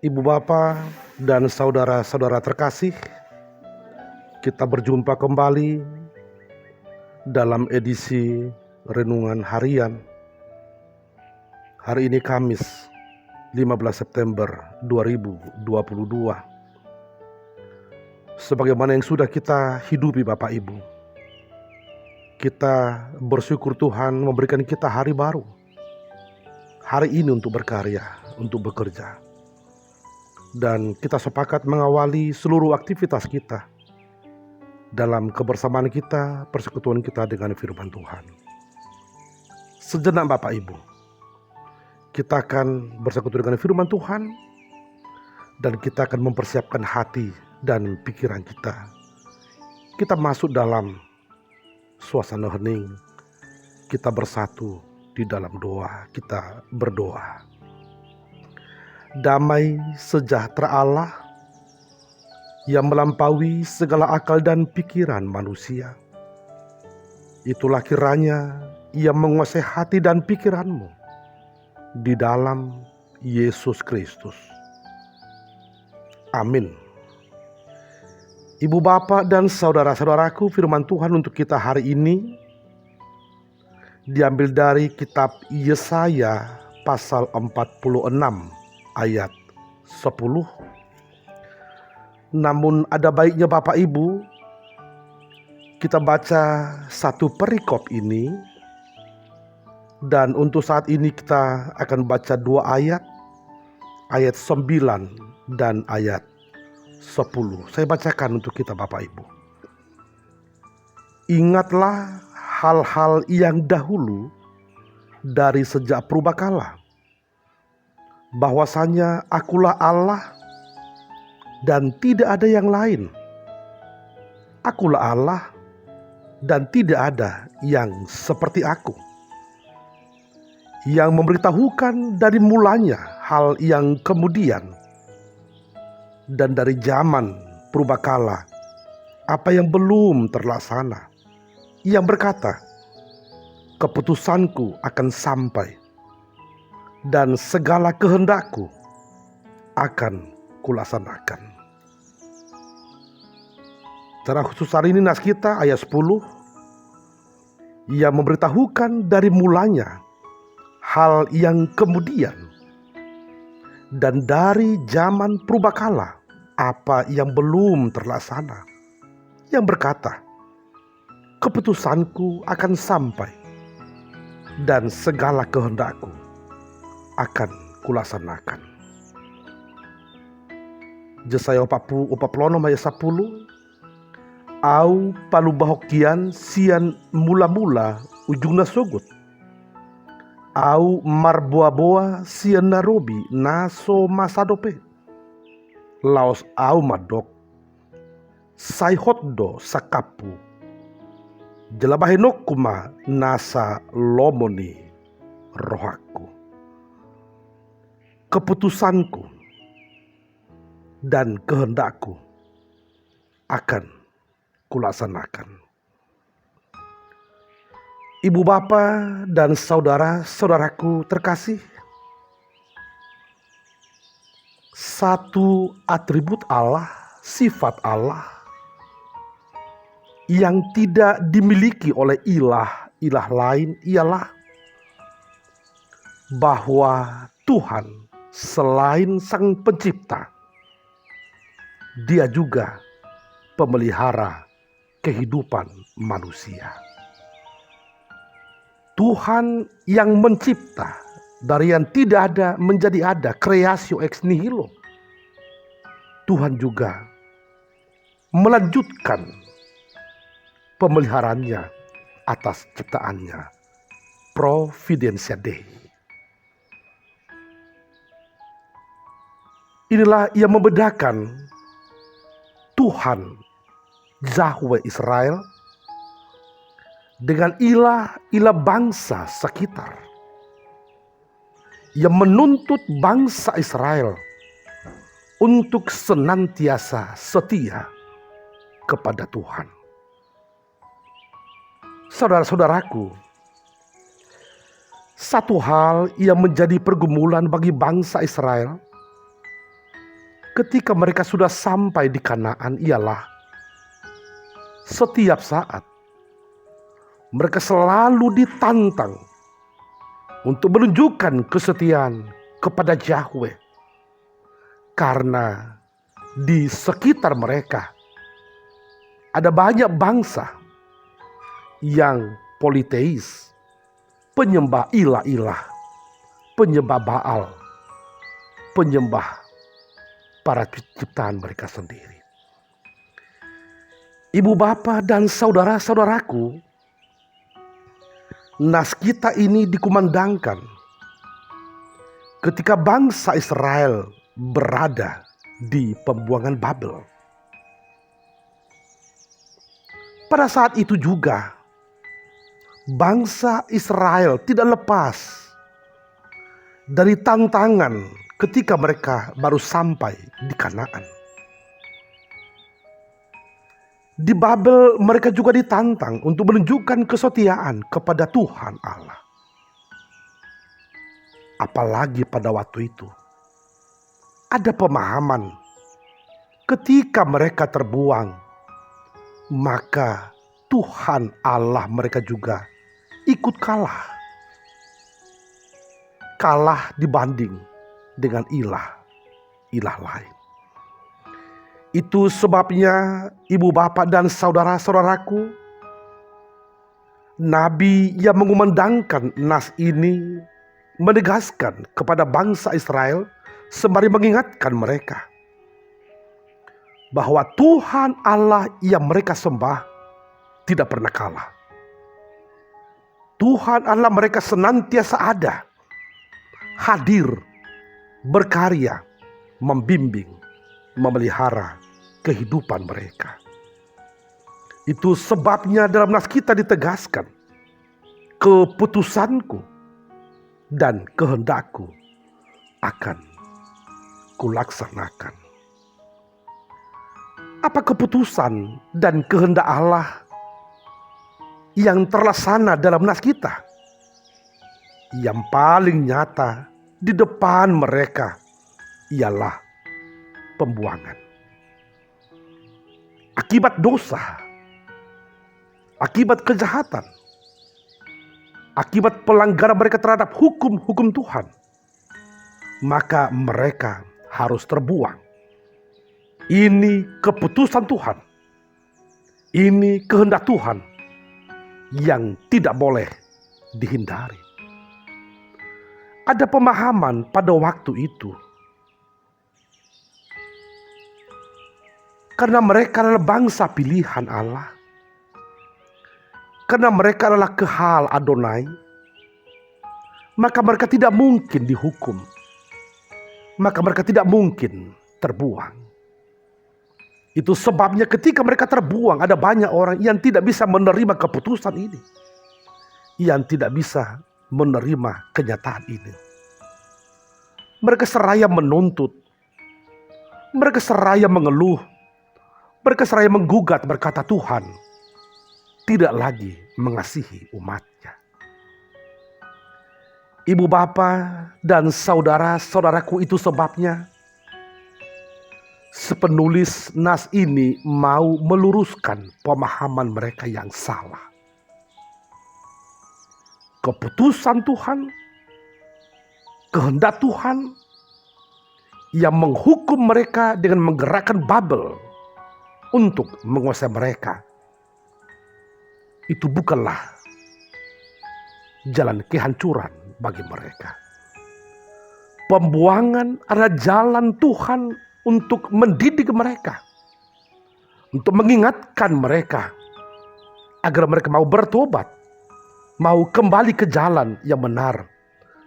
Ibu Bapa dan saudara-saudara terkasih, kita berjumpa kembali dalam edisi Renungan Harian. Hari ini Kamis 15 September 2022. Sebagaimana yang sudah kita hidupi Bapak Ibu, kita bersyukur Tuhan memberikan kita hari baru. Hari ini untuk berkarya, untuk bekerja. Dan kita sepakat mengawali seluruh aktivitas kita dalam kebersamaan kita, persekutuan kita dengan firman Tuhan. Sejenak Bapak Ibu, kita akan bersekutu dengan firman Tuhan dan kita akan mempersiapkan hati dan pikiran kita. Kita masuk dalam suasana hening, kita bersatu di dalam doa, kita berdoa. Damai sejahtera Allah yang melampaui segala akal dan pikiran manusia, itulah kiranya yang menguasai hati dan pikiranmu di dalam Yesus Kristus. Amin. Ibu Bapa dan saudara-saudaraku, firman Tuhan untuk kita hari ini diambil dari kitab Yesaya pasal 46 ayat 10. Namun ada baiknya Bapak Ibu kita baca satu perikop ini, dan untuk saat ini kita akan baca dua ayat 9 dan ayat 10. Saya bacakan untuk kita Bapak Ibu. Ingatlah hal-hal yang dahulu dari sejak purbakala, bahwasanya akulah Allah dan tidak ada yang lain. Akulah Allah dan tidak ada yang seperti aku, yang memberitahukan dari mulanya hal yang kemudian, dan dari zaman purbakala apa yang belum terlaksana, yang berkata, keputusanku akan sampai dan segala kehendakku akan kulaksanakan. Secara khusus hari ini nas kita ayat 10, yang memberitahukan dari mulanya hal yang kemudian, dan dari zaman purbakala apa yang belum terlaksana, yang berkata, keputusanku akan sampai dan segala kehendakku akan kulaksanakan. Yesaya 46 ayat 10. Au palubahokian sian mula-mula ujungna sogut. Au marboa-boa sian narobi naso masadope. Laos au madok saihotdo sakapu. Jelabahenokuma nasa lomoni rohaku. Keputusanku dan kehendakku akan kulaksanakan. Ibu Bapa dan saudara-saudaraku terkasih, satu atribut Allah, sifat Allah yang tidak dimiliki oleh ilah lain ialah bahwa Tuhan selain Sang Pencipta, Dia juga pemelihara kehidupan manusia. Tuhan yang mencipta dari yang tidak ada menjadi ada, creatio ex nihilo. Tuhan juga melanjutkan pemeliharaannya atas ciptaannya, Providentia Dei. Inilah yang membedakan Tuhan Yahweh Israel dengan ilah bangsa sekitar yang menuntut bangsa Israel untuk senantiasa setia kepada Tuhan. Saudara-saudaraku, satu hal yang menjadi pergumulan bagi bangsa Israel ketika mereka sudah sampai di Kanaan ialah setiap saat mereka selalu ditantang untuk menunjukkan kesetiaan kepada Yahweh. Karena di sekitar mereka ada banyak bangsa yang politeis, penyembah ilah-ilah, penyembah Baal, penyembah para ciptaan mereka sendiri. Ibu bapa dan saudara-saudaraku, nas kita ini dikumandangkan ketika bangsa Israel berada di pembuangan Babel. Pada saat itu juga bangsa Israel tidak lepas dari tantangan ketika mereka baru sampai di Kanaan. Di Babel mereka juga ditantang untuk menunjukkan kesetiaan kepada Tuhan Allah. Apalagi pada waktu itu ada pemahaman ketika mereka terbuang, maka Tuhan Allah mereka juga ikut kalah. Kalah dibanding dengan ilah lain. Itu sebabnya ibu bapak dan saudara-saudaraku, Nabi yang mengumandangkan nas ini menegaskan kepada bangsa Israel sembari mengingatkan mereka bahwa Tuhan Allah yang mereka sembah tidak pernah kalah. Tuhan Allah mereka senantiasa ada, hadir, berkarya, membimbing, memelihara kehidupan mereka. Itu sebabnya dalam nas kita ditegaskan, keputusanku dan kehendakku akan kulaksanakan. Apa keputusan dan kehendak Allah yang terlaksana dalam nas kita? Yang paling nyata di depan mereka ialah pembuangan. Akibat dosa, akibat kejahatan, akibat pelanggaran mereka terhadap hukum-hukum Tuhan, maka mereka harus terbuang. Ini keputusan Tuhan. Ini kehendak Tuhan yang tidak boleh dihindari. Ada pemahaman pada waktu itu, karena mereka adalah bangsa pilihan Allah, karena mereka adalah kehal Adonai, maka mereka tidak mungkin dihukum, maka mereka tidak mungkin terbuang. Itu sebabnya ketika mereka terbuang, ada banyak orang yang tidak bisa menerima keputusan ini, yang tidak bisa menerima kenyataan ini. Mereka seraya menuntut, mereka seraya mengeluh, mereka seraya menggugat berkata Tuhan tidak lagi mengasihi umatnya. Ibu bapa dan saudara-saudaraku, itu sebabnya penulis nas ini mau meluruskan pemahaman mereka yang salah. Keputusan Tuhan, kehendak Tuhan yang menghukum mereka dengan menggerakkan Babel untuk menguasai mereka, itu bukanlah jalan kehancuran bagi mereka. Pembuangan adalah jalan Tuhan untuk mendidik mereka, untuk mengingatkan mereka agar mereka mau bertobat, mau kembali ke jalan yang benar,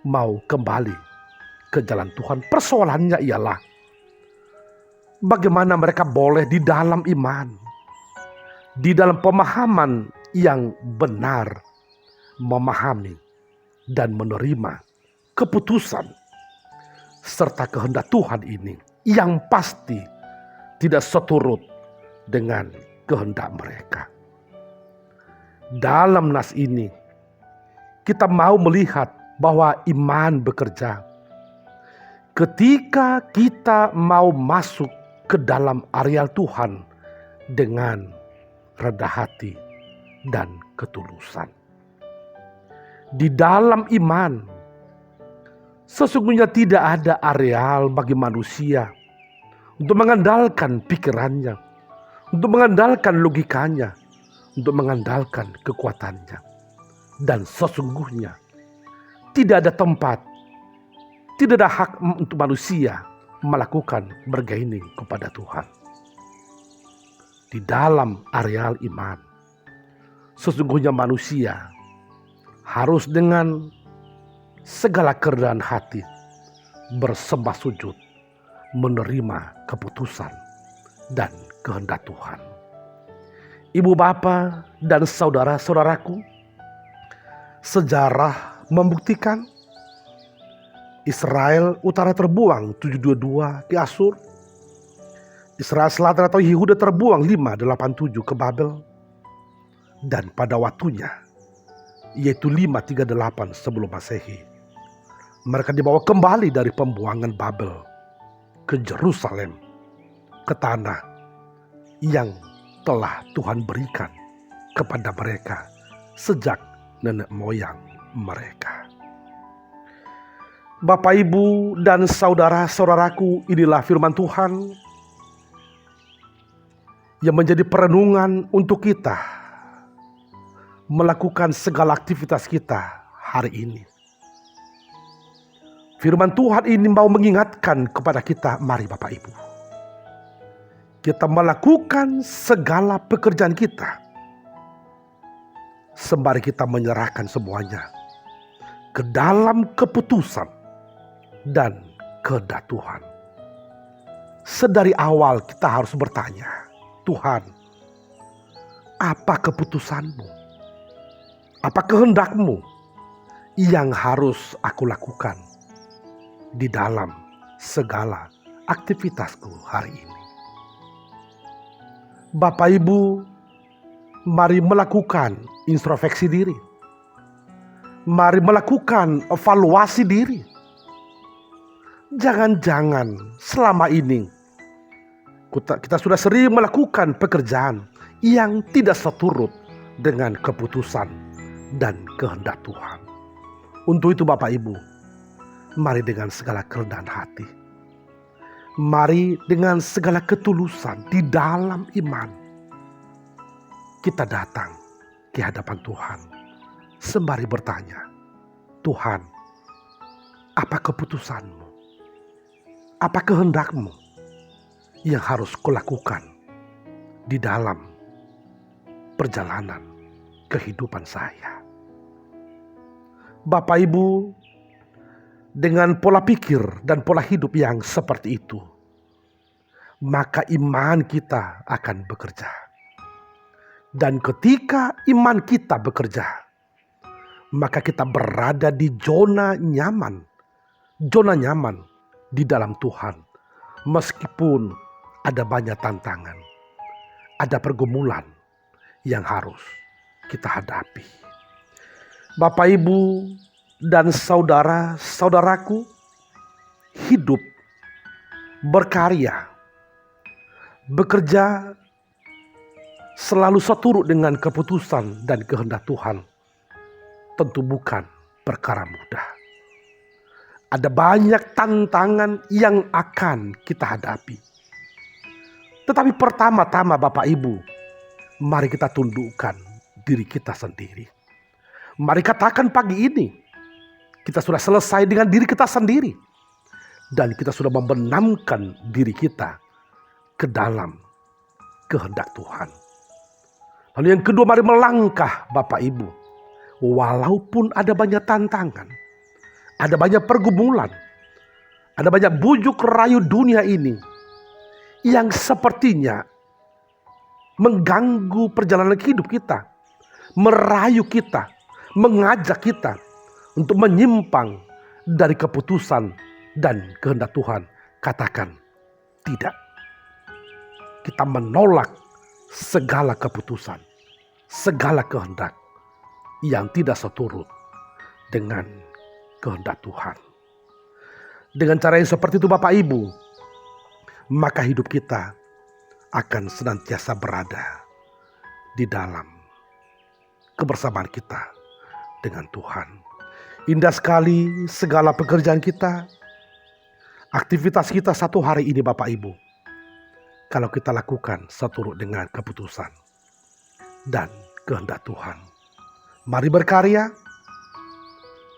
mau kembali ke jalan Tuhan. Persoalannya ialah bagaimana mereka boleh di dalam iman, di dalam pemahaman yang benar, memahami dan menerima keputusan serta kehendak Tuhan ini yang pasti tidak seturut dengan kehendak mereka. Dalam nas ini kita mau melihat bahwa iman bekerja. ketika kita mau masuk ke dalam areal Tuhan dengan rendah hati dan ketulusan. Di dalam iman, sesungguhnya tidak ada areal bagi manusia untuk mengandalkan pikirannya, untuk mengandalkan logikanya, untuk mengandalkan kekuatannya. Dan sesungguhnya tidak ada tempat, tidak ada hak untuk manusia melakukan bargaining kepada Tuhan. Di dalam areal iman, sesungguhnya manusia harus dengan segala kerendahan hati bersembah sujud, menerima keputusan dan kehendak Tuhan. Ibu bapa dan saudara-saudaraku, sejarah membuktikan Israel utara terbuang 722 ke Asur. Israel selatan atau Yehuda terbuang 587 ke Babel. Dan pada waktunya, yaitu 538 sebelum Masehi, mereka dibawa kembali dari pembuangan Babel ke Yerusalem, ke tanah yang telah Tuhan berikan kepada mereka sejak nenek moyang mereka. Bapak, Ibu, dan saudara-saudaraku, inilah firman Tuhan yang menjadi perenungan untuk kita melakukan segala aktivitas kita hari ini. Firman Tuhan ini mau mengingatkan kepada kita, mari Bapak Ibu, kita melakukan segala pekerjaan kita sembari kita menyerahkan semuanya ke dalam keputusan dan kehendak Tuhan. Sedari awal kita harus bertanya, Tuhan, apa keputusan-Mu? Apa kehendak-Mu yang harus aku lakukan di dalam segala aktivitasku hari ini? Bapak Ibu, mari melakukan introspeksi diri. Mari melakukan evaluasi diri. Jangan-jangan selama ini kita sudah sering melakukan pekerjaan yang tidak seturut dengan keputusan dan kehendak Tuhan. Untuk itu Bapak Ibu, mari dengan segala kerendahan hati, mari dengan segala ketulusan di dalam iman, kita datang ke hadapan Tuhan sembari bertanya, Tuhan, apa keputusan-Mu? Apa kehendak-Mu yang harus kulakukan di dalam perjalanan kehidupan saya? Bapak Ibu, dengan pola pikir dan pola hidup yang seperti itu, maka iman kita akan bekerja. Dan ketika iman kita bekerja, maka kita berada di zona nyaman di dalam Tuhan. Meskipun ada banyak tantangan, ada pergumulan yang harus kita hadapi. Bapak, Ibu, dan saudara-saudaraku, hidup, berkarya, bekerja selalu seturut dengan keputusan dan kehendak Tuhan tentu bukan perkara mudah. Ada banyak tantangan yang akan kita hadapi. Tetapi pertama-tama Bapak Ibu, mari kita tundukkan diri kita sendiri. Mari katakan pagi ini, kita sudah selesai dengan diri kita sendiri. Dan kita sudah membenamkan diri kita ke dalam kehendak Tuhan. Lalu yang kedua, mari melangkah Bapak Ibu. Walaupun ada banyak tantangan, ada banyak pergumulan, ada banyak bujuk rayu dunia ini yang sepertinya mengganggu perjalanan hidup kita, merayu kita, mengajak kita untuk menyimpang dari keputusan dan kehendak Tuhan. Katakan tidak. Kita menolak segala keputusan, segala kehendak yang tidak seturut dengan kehendak Tuhan. Dengan cara yang seperti itu Bapak Ibu, maka hidup kita akan senantiasa berada di dalam kebersamaan kita dengan Tuhan. Indah sekali segala pekerjaan kita, aktivitas kita satu hari ini Bapak Ibu, kalau kita lakukan seturut dengan keputusan dan kehendak Tuhan. Mari berkarya,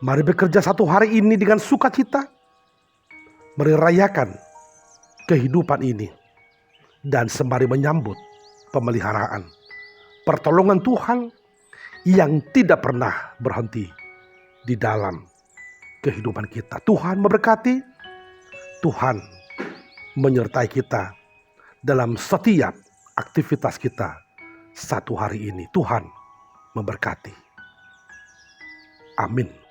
mari bekerja satu hari ini dengan sukacita, mari rayakan kehidupan ini, dan sembari menyambut pemeliharaan, pertolongan Tuhan yang tidak pernah berhenti di dalam kehidupan kita. Tuhan memberkati, Tuhan menyertai kita dalam setiap aktivitas kita satu hari ini. Tuhan memberkati. Amin.